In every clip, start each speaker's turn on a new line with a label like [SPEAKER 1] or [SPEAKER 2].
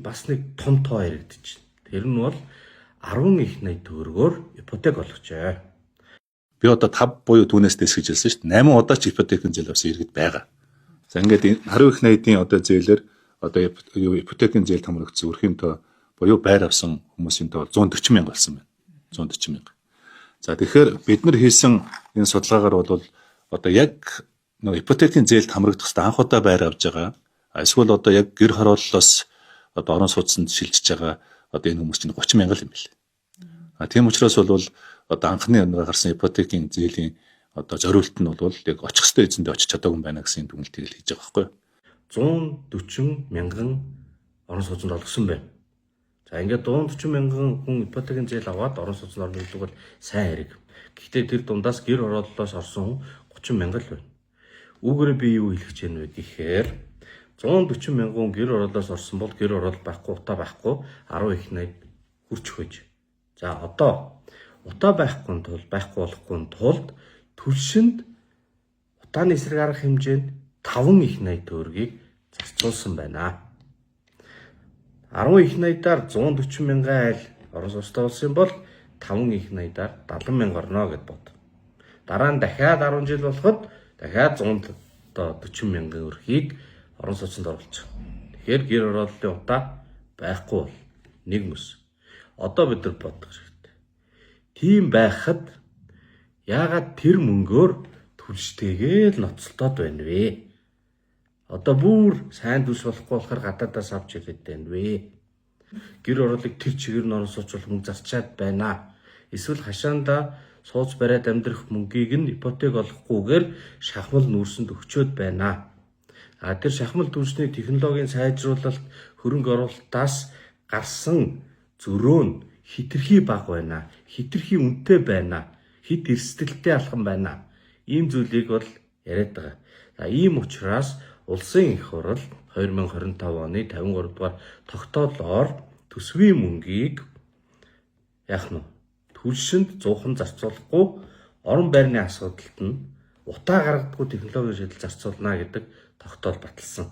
[SPEAKER 1] бас нэг том тоо яригдчих. Тэр нь бол 10 их 80 төгрөгөөр ипотек олгожээ.
[SPEAKER 2] Би одоо 5 буюу түүнээс дэс гэж хэлсэн шүү дээ. 8 удаа ч ипотекийн зээл авсан иргэд байгаа. За ингээд 10 их 80-ийн одоо зээлэр одоо ипотекийн зээл хамрагдсан өрхийн тоо буюу байр авсан хүмүүсийн тоо 140 мянга болсон байна. 140 мянга. За тэгэхээр бид нар хийсэн энэ судалгаагаар бол одоо яг ипотекийн зээлд хамрагдах хэвээр анх удаа байр авж байгаа. Эсвэл одоо яг гэр хорооллоос одоо орон сууцнд шилжиж байгаа одоо энэ хүмүүс чинь 30 мянга юм байна. Тийм учраас бол одоо анхны гарсан ипотекийн зээлийн одоо зориулт нь бол яг очих хөстөө эзэндээ очиж чадаагүй байна гэсэн дүгнэлтийг л хийж байгаа байхгүй юу?
[SPEAKER 1] 140 мянган орон сууцнд олгосон байна. За ингээд 140 мянган хүн ипотекийн зээл аваад орон сууцнд орно гэдэг бол сайн хэрэг. Гэхдээ тэр дундаас гэр хорооллоос орсон хүн 30 мянга л байна. Үүгээр би юу хэлэх гэж байна вэ гэхээр 140 мянган гэр хорооллоос орсон бол гэр хороол байхгүй, утаа байхгүй 10 их 80 хүрч хөөж. За одоо утаа байхгүй болохгүй тулд түлшинд утааны эсрэг арга хэмжээнд 5 их 80 төгрөгийг зарцуулсан байна. 10 их 80-аар 140 мянган айл орон сууцтай болсон бол 5 их 80-аар 70 мянга орно гэд бод. Дараа нь дахиад 10 жил болоход дахиад 140 мянган өрхийг орон сууцнд оруулж байгаа. Тэгэхээр гэр хорооллын утаа байхгүй бол нэг мэс. Одоо бид нар бодох хэрэгтэй. Тийм байхад яагаад тэр мөнгөөр түлштэйгээл ноцолтоод байна вэ? Одоо бүр сайн төс болохгүй болохоор гадаадаас авч ирээд байна вэ? Гэр хорооллыг тэр чигээр нь орон сууцвал мөнгө зарчаад байна. Эсвэл хашаанда сууц бариад амьдрах мөнгийг нь ипотек олохгүйгээр шахмал нүүрсэнд өгчөөд байна. Тэр шахмал түншний технологийн сайжруулалт хөрөнгө оруулалтаас гарсан зөрөө нь хитрхи бага байна. Хитрхи үнэтэй байна. Хит эрсдэлтэй алхам байна. Ийм зүйлийг бол яриад байгаа. За ийм учраас улсын их хурал 2025 оны 53 дугаар тогтоолоор төсвийн мөнгийг түлшинд зуухан зарцуулахгүй орон байрны асуудалд нь утаа гаргадаггүй технологийн шийдэл зарцуулна гэдэг тогтоол баталсан.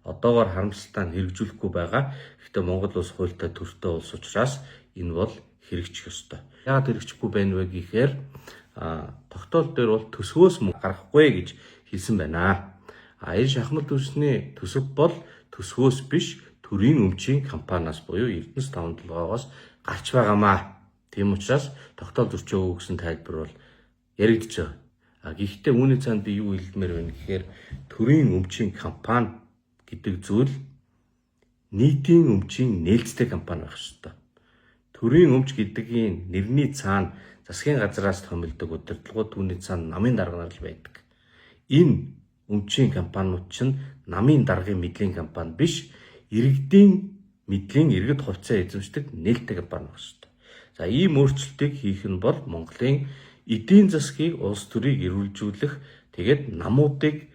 [SPEAKER 1] Одоогоор харамсалтай нь хэрэгжүүлэхгүй байгаа. Гэхдээ Монгол улс хуультай төртөө улс учраас энэ бол хэрэгжих ёстой. Яагаад хэрэгжихгүй байна вэ гэхээр тогтоол дээр бол төсвөөс мөнгө гаргахгүй гэж хэлсэн байна. Энэ шахмал түлшний төсөв бол төсвөөс биш төрийн өмчийн компаниас буюу Эрдэнэс 57-оос гарч байгаамаа. Тийм учраас тогтоол зөрчөөгүй гэсэн тайлбар бол яригдж байгаа. Гэхдээ үүний цаанд би юу хэлмээр байна гэхээр төрийн өмчийн компани гэдэг зүйл нийтийн өмчийн нээлттэй компани байх ёстой. Төрийн өмч гэдгийн нэрний цаана засгийн газраас томилдог удирдлагууд түүний цаана намын дарга нар л байдаг. Энэ өмчийн компаниуд чинь намын даргын мэдлийн компани биш, иргэдийн мэдлийн иргэд хувьцаа эзэмшдэг нээлттэй компани байх ёстой. За ийм өөрчлөлтийг хийх нь бол Монголын эдийн засгийг улс төрийг эрүүлжүүлэх, тэгээд намуудыг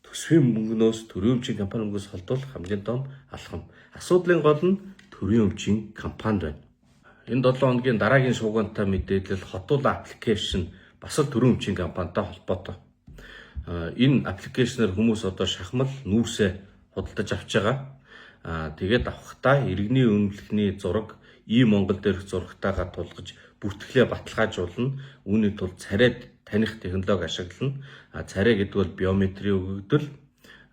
[SPEAKER 1] төсвийн мөнгнөөс төрийн өмчийн компани мөнгөөс холдуулах хамгийн том алхам. Асуудлын гол нь төрийн өмчийн компанид байна. Энэ 7 хоногийн дараагийн шуугиантай мэдээлэл хотуула аппликейшн бас л төрийн өмчийн компанитай холбоотой. Энэ аппликейшнээр хүмүүс одоо шахмал нүүрсээ худалдаж авч байгаа. Тэгээд авахдаа иргэний үнэлэхний зураг Монгол дээрх зурагтайгаа тулгаж бүртгэлээ баталгаажуулна. Үүний тулд царайд таних технологи ашиглана. Царай гэдэг бол биометри өгөгдөл.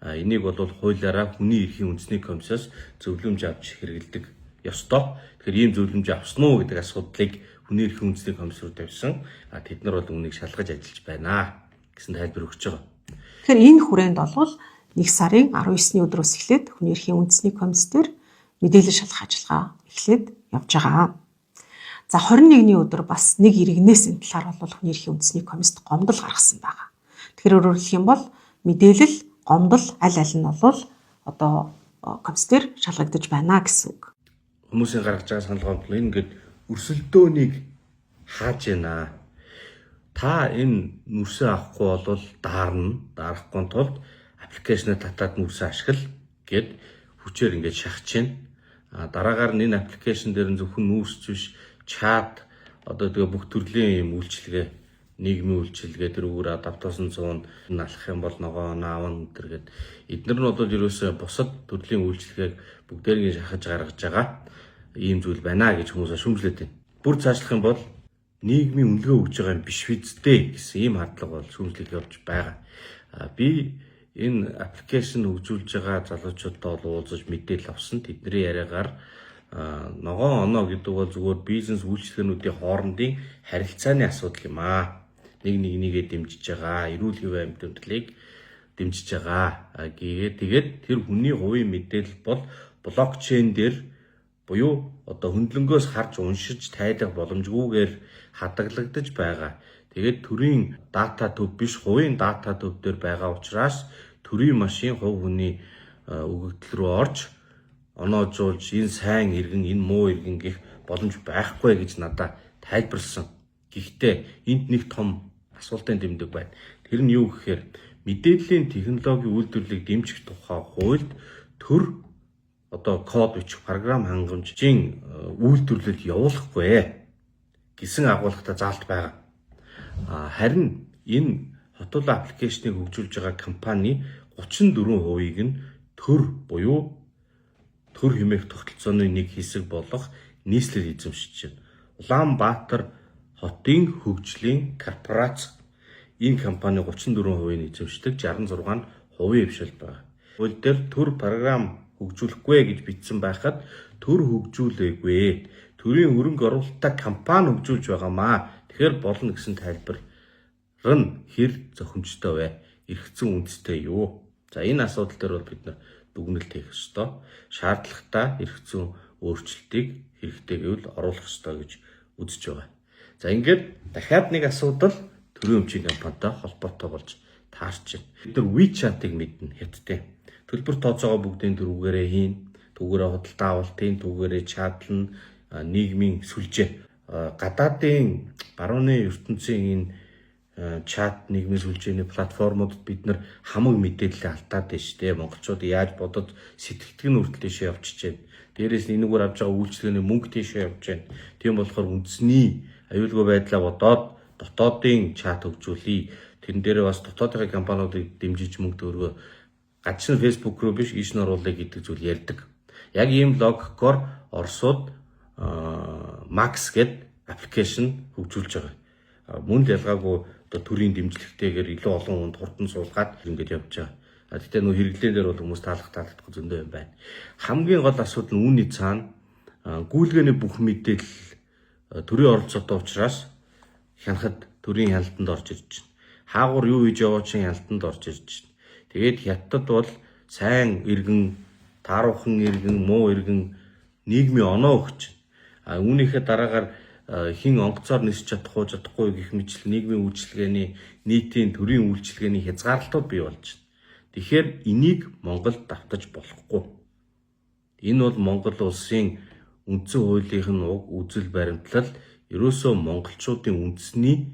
[SPEAKER 1] Энийг бол хуулиараа хүний эрхийн үндэсний комиссоос зөвлөмж авч хэрэгэлдэг ёстой. Тэгэхээр ийм зөвлөмж авсан уу гэдэг асуудлыг хүний эрхийн үндэсний комисс руу тавьсан. Тэд нар бол үүнийг шалгаж ажиллаж байна гэсэн тайлбар өгч байгаа.
[SPEAKER 3] Тэгэхээр энэ хүрээнд бол 1 сарын 19-ний өдрөөс эхлээд хүний эрхийн үндэсний комисс дээр мэдээлэл шалгах ажиллагаа эхлээд явж байгаа. За 21-ний өдөр бас нэг иргэнээс энэ талаар бол хүний эрхийн үндэсний комиссд гомдол гаргасан байгаа. Тэгэхээр өөрөөр хэлэх юм бол мэдээлэл, гомдол аль нь бол одоо комисс дээр шалгагдаж байна гэсэн үг.
[SPEAKER 1] Хүмүүсийн гаргаж байгаа санал гомдол ингээд өрсөлдөөнийг хааж байна. Та энэ нүрсээ авахгүй бол дарахгүй тулд аппликейшнээ татаад нүрсээ ашигла гэд хүчээр ингээд шахаж байна. Дараагаар нь энэ аппликейшн дээр нь зөвхөн нүүрс биш чат одоо тэгээ бүх төрлийн юм үйлчилгээ нийгмийн үйлчилгээ тэрүүгээр адаптацийн зүүн алах юм бол ногоо наавн гэдэг. Эдгээр нь одоо ерөөсөө бусад төрлийн үйлчилгээг бүгдээрээ шахаж гаргаж байгаа ийм зүйл байна гэж хүмүүс шүүмжлээд байна. Бүр цаашлах юм бол нийгмийн үнэлгээ өгж байгаа юм биш үсттэй гэсэн ийм хардлага бол шүүмжлэл явж байгаа. Би энэ аппликейшн хөгжүүлж байгаа залуучуудтай уулзаж мэдээлэл авсан. Тэдний яриагаар ногоон оноо гэдэг бол зүгээр бизнес үйлчлэгчнүүдийн хоорондын харилцааны асуудал юм аа. Нэг нэгээ дэмжиж байгаа, эрүүл хэвийн амьдралыг дэмжиж байгаа. Тэгээд тэр хүний хувийн мэдээлэл бол блокчейн дээр буюу одоо хөндлөнгөөс харж уншиж тайлах боломжгүйгээр хадгалагдаж байгаа. Тэгээд төрийн дата төв биш, хувийн дата төв дээр байгаа учраас төрийн машин хувь хүний өгөгдөл рүү орж оноожуулж энэ сайн иргэн, энэ муу иргэн гэх боломж байхгүй гэж надад тайлбарлсан. Гэхдээ энд нэг том асуултын тэмдэг байна. Тэр нь юу гэхээр мэдээллийн технологийн үйлдвэрлэлийг дэмжих тухай хуульд төр одоо код бичих програм хангамжийн үйлдвэрлэл явуулахгүй гэсэн агуулгатай заалт байгаа. Харин энэ хотол аппликейшнийг хөгжүүлж байгаа компани 34%-ийг нь төр буюу төр хэмээх тогтолцооны нэг хэсэг болох нийслэл эзэмшиж байна. Улаанбаатар хотын хөгжлийн корпорац энэ компани 34%-ийг эзэмшдэг, 66% хвшил байна. Хууль дээр төр програм хөгжүүлэхгүй гэж бичсэн байхад төр хөгжүүлээгүй. Төрийн хөрөнгө оруулалттай компани хөгжүүлж байгаамаа. Тэгэхээр болно гэсэн тайлбар нь хэр зохимжтой вэ? Эргэцэн үндэстэй юу? За энэ асуудал дээр бол бид нар дүгнэлт хийх ёстой. Шаардлагатай эргэцэн өөрчлөлтийг хэрэгтэй гэвэл оруулах ёстой гэж үзэж байгаа. За ингээд дахиад нэг асуудал төрийн өмчийн компанитай холбоотой болж таарч байна. Бид нар WeChat-ыг мэднэ хятадтай. Төлбөр тооцоогоо бүгдийн дөрвгээрээ хийн, түүгээрээ худалдаа авалтын, түүгээрээ чатлан, нийгмийн сүлжээ. Гадаадын барууны ертөнцийн энэ чат нийгмийн сүлжээний платформудад бид нар хамаг мэдээлэл алдаад байна шүү дээ. Монголчууд яаж бодож сэтгэгдэх нь хүртэл тийшээ явчихж байна. Дээрээс нь энэгээр авж байгаа үйлчлэгээний мөнгө тийшээ явж байна. Тийм болохоор үндэсний аюулгүй байдлаа бодоод дотоодын чат хөгжүүлье. Тэрэн дээрээ бас дотоодын компаниудыг дэмжиж мөнгө төгрөгөө гадшин фэйсбુક руу биш ийш нь оруулъя гэдэг зүйл ярьдаг. Яг ийм логикоор Оросууд Max гэдэг аппликейшн хөгжүүлж байгаа. Мөн л ялгаагүй одоо төрийн дэмжлэгтэйгээр илүү олон хүнд хурдан суулгаад ингэж явж байгаа. Гэхдээ нөө хэрэглэн дээр бол хүмүүс таалагдахгүй зөндөө юм байна. Хамгийн гол асуудал нь үүний цаана гүйлгээний бүх мэдээлэл төрийн оролцоотой учраас хянахад төрийн хяналтанд орж ирж байна. Хаагур юу хийж яваа чинь хяналтанд орж ирж байна. Тэгээд хятад бол сайн иргэн, тааруухан иргэн, муу иргэн нийгмийн оноо өгч байна. Үүнийхээ дараагаар хин онгоцоор нисч чадахгүй гэх мэт нийгмийн үйлчилгээний нийтийн төрийн үйлчилгээний хязгаарлалтууд бий болж байна. Тэгэхээр энийг Монголд давтаж болохгүй. Энэ бол Монгол улсын үндсэн хуулийнх нь уг үзэл баримтлал ерөөсөө монголчуудын үндэсний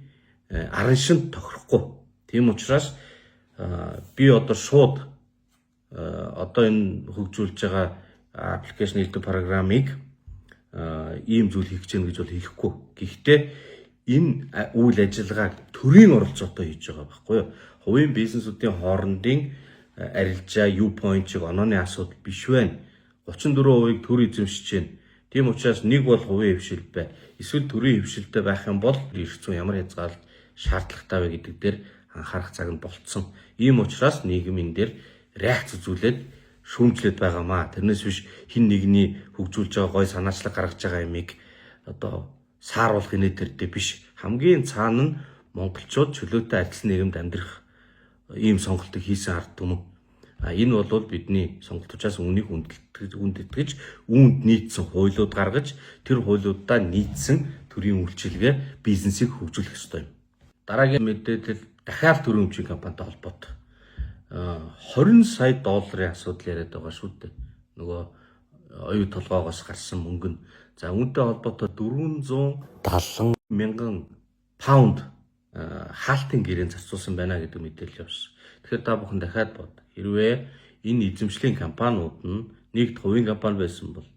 [SPEAKER 1] арын шинд тохирохгүй. Тийм учраас би одоо шууд одоо энэ хөгжүүлж байгаа аппликейшн хэлдэг программыг ийм зүйл хийх гэж байна гэж бол хэлэхгүй. Гэхдээ энэ үйл ажиллагааг төрийн оролцоотой хийж байгаа байхгүй юу? Хувийн бизнесүүдийн хоорондын арилжаа, U-point-ыг онооны асуудал биш байна. 34%-ийг төр эзэмшиж байна. Тийм учраас нэг бол хувийн хвшил бай. Эсвэл төрийн хвшилтэй байх юм бол эрх зүйн ямар хязгаарлалт шаардлагатай вэ гэдэг дээр анхаарах цаг нь болцсон. Ийм учраас нийгэм энэ дээр реакц үзүүлээд шүүмжлээд байгаамаа. Тэрнээс биш хин нэгний хөгжүүлж байгаа гой санаачлаг гаргаж байгаа юмыг одоо сааруулах инээдэрдээ биш. Хамгийн цаана нь монголчууд чөлөөтэй адилхан нийгэмд амьдрах ийм сонголтыг хийсэн ард түмэн. Энэ бол бидний сонголтуудаас үнийг үндэтгэж үүнд нийцсэн хуулиуд гаргаж тэр хуулиудаа нийцсэн төрийн үйлчилгээ бизнесийг хөгжүүлэх ёстой юм. Дараагийн мэдээлэл дахиад төрийн өмчийн компанитай холбоотой. 20 сая долларын асуудал яриад байгаа шүү дээ. Нөгөө оюу толгоогоос гарсан мөнгө нь. За үүнтэй холбоотой 470 мянган паунд хаалтын гэрээнд зарцуулсан байна гэдэг мэдээлэл явсан. Тэгэхээр та бүхэн дахиад бод. Хэрвээ энэ эзэмшлийн компаниуд нь нэгд хувийн компани байсан бол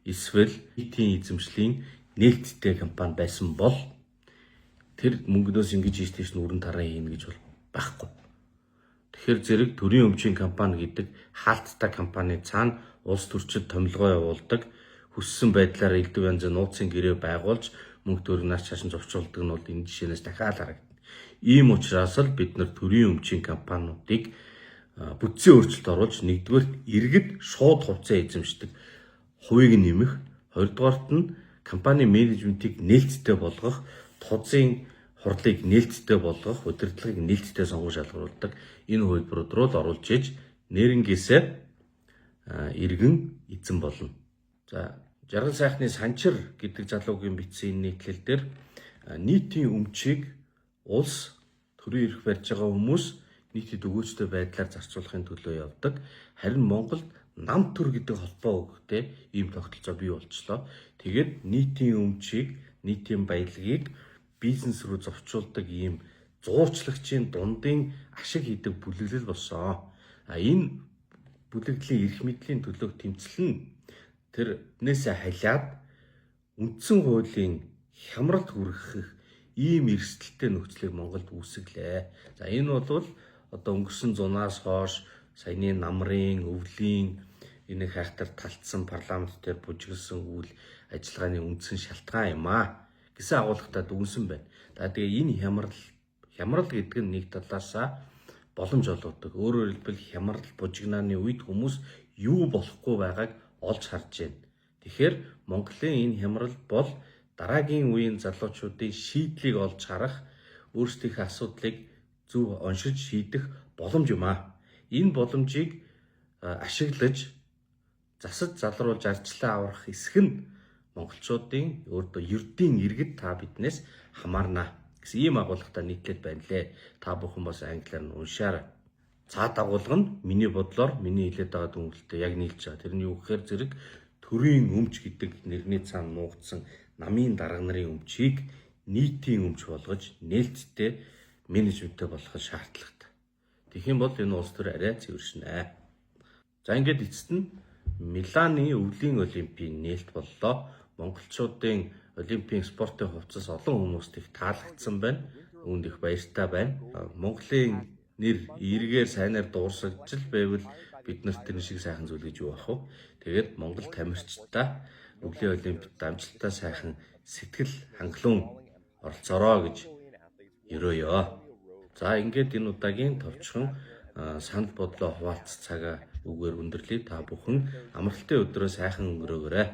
[SPEAKER 1] эсвэл нийтийн эзэмшлийн нээлттэй компани байсан бол тэр мөнгнөөс ингэж ийш нүрэн тараа хийн гэж бол байхгүй. Тэгэхээр зэрэг төрийн өмчийн компани гэдэг хаалттай компани цаана улс төрчид томилгоо явуулдаг, хүссэн байдлаар элдв янзын нууцын гэрээ байгуулж мөнгө төгрөг нас шашин зовчуулдаг нь бол энэ жишээнээс дахиад харагдана. Ийм учраас л бид нар төрийн өмчийн компаниудыг бүтцийн өөрчлөлт оруулж нэгдүгээр иргэд шууд хувьцаа эзэмшдэг хувийг нэмэх, хоёрдугаарт нь компани менежментийг нээлттэй болгох, тузын хурлыг нээлттэй болгох, удирдлагыг нээлттэй сонгон шалгаруулдаг энэ хувилбарууд руу л оруулж иж нэрнгээсээ иргэн эзэн болно. За жаргал сайхны санчир гэдэг залуугийн бичсэн энэ нийтлэл дээр нийтийн өмчийг улс төрийн эрх барьж байгаа хүмүүс нийтэд өгөөжтэй байдлаар зарцуулахын төлөө явдаг. Харин Монголд нам төр гэдэг холбоо өгөхтэй ийм тогтолцоо бий болчлоо. Тэгээд нийтийн өмчийг, нийтийн баялагийг бизнес рүү зовчуулдаг ийм зуурчлагчийн дундын ашиг хийдэг бүлэглэл болсон. Энэ бүлэгдлийн эрх мэдлийн төлөөх тэмцэл нь тэрнээсээ халиад үндсэн хуулийн хямралд хүргэх ийм эрсдэлтэй нөхцөлийг Монголд үүсгэлээ. За энэ бол одоо өнгөрсөн зунаас хойш саяны намрын, өвлийн энэ хайхтар талтсан парламент дээр бужигсан үйл ажиллагааны үндсэн шалтгаан юм аа гэсэн агуулгатай дүнсэн байна. За тэгээ энэ хямрал гэдэг нь нэг талаасаа боломж олгодог. Өөрөөр хэлбэл хямрал бужигнааны үед хүмүүс юу болохгүй байгааг олж харж байна. Тэгэхээр Монголын энэ хямрал бол дараагийн үеийн залуучуудын шийдлийг олж харах, өөрсдийнхээ асуудлыг зөв оншиж шийдэх боломж юм аа. Энэ боломжийг ашиглаж засаж залруулж арчлаа аврах эсэх нь монголчуудын өөртөө ердийн иргэд та биднээс хамаарна гэсэн ийм агуулгатай нийтлэл байна лээ. Та бүхэн бас англиар нь уншаарай. Цаа дагуулга нь миний бодлоор миний хэлээд байгаа дүгнэлтэд яг нийлж байгаа. Тэр нь юу гэхээр зэрэг төрийн өмч гэдэг нэрний цаана нуугдсан намын дарга нарын өмчийг нийтийн өмч болгож нээлттэй менежменттэй болгох шаардлагатай. Тэгэх юм бол энэ улс төр арай цэвэршнэ. За ингээд эцэст нь Миланы өвлийн олимпийн нээлт боллоо. Монголчуудын олимпийн спортын хувцас олон хүмүүст их таалагдсан байна. Үүнд их баяртай байна. Монголын нэр эргээр сайнаар дуурсагч л байвал бид нарт тэр шиг сайхан зүйл гэж юу ах вэ? Тэгээд Монгол тамирчдаа өвлийн олимпиад амжилттай сайхан сэтгэл хангалуун оролцоороо гэж ерөөё. За ингээд энэ удаагийн товчхон санал бодлоо хуваалц цагаа үгээр өндөрлөе. Та бүхэн амралтын өдрөө сайхан өнгөрөөгөөрэй.